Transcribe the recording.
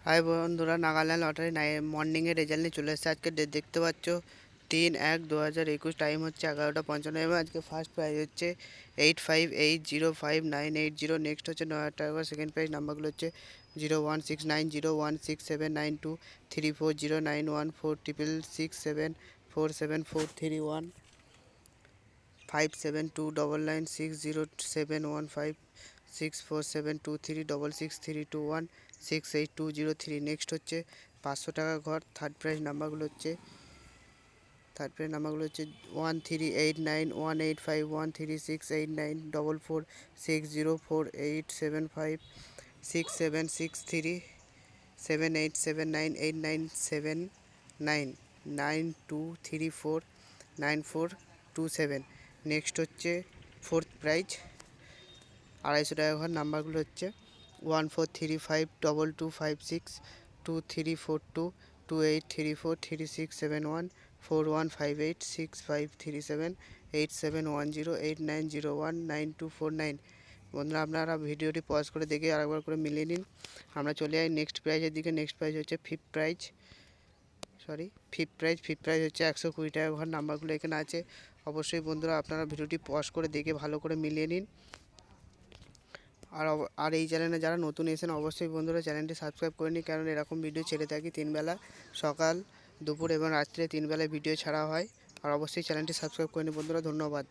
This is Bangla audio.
হাই বন্ধুরা, নাগাল্যান্ড লটারি মর্নিংয়ের রেজাল্ট নিয়ে চলে এসেছে। আজকে ডেট দেখতে পাচ্ছ 3/1/2021, টাইম হচ্ছে 11:55 এবং আজকে ফার্স্ট প্রাইজ হচ্ছে 85805980। নেক্সট হচ্ছে 9,000 টাকা। সেকেন্ড প্রাইজ নাম্বারগুলো হচ্ছে 016901679234091466747431 5729691567236647236632368203। নেক্সট হচ্ছে 500 টাকা ঘর। থার্ড প্রাইজ নাম্বারগুলো হচ্ছে 138918513687678979379992349427। নেক্সট হচ্ছে ফোর্থ প্রাইজ 250 টাকা ঘর। নাম্বারগুলো হচ্ছে 143522562342283436714157871089019249। বন্ধুরা, আপনারা ভিডিওটি পজ করে দেখে আরেকবার করে মিলিয়ে নিন। আমরা চলে যাই নেক্সট প্রাইজের দিকে। নেক্সট প্রাইজ হচ্ছে ফিফথ প্রাইজ হচ্ছে 120 টাকা ঘর। নাম্বারগুলো এখানে আছে। অবশ্যই বন্ধুরা, আপনারা ভিডিওটি পজ করে দেখে ভালো করে মিলিয়ে নিন। আর এই চ্যানেলে যারা নতুন এসেছেন অবশ্যই বন্ধুরা চ্যানেলটি সাবস্ক্রাইব করে নিন, কারণ এরকম ভিডিও ছেড়ে থাকি 3 বেলা, সকাল, দুপুর এবং রাত্রে 3 বেলায় ভিডিও ছাড়া হয়। আর অবশ্যই চ্যানেলটি সাবস্ক্রাইব করে নিন বন্ধুরা। ধন্যবাদ।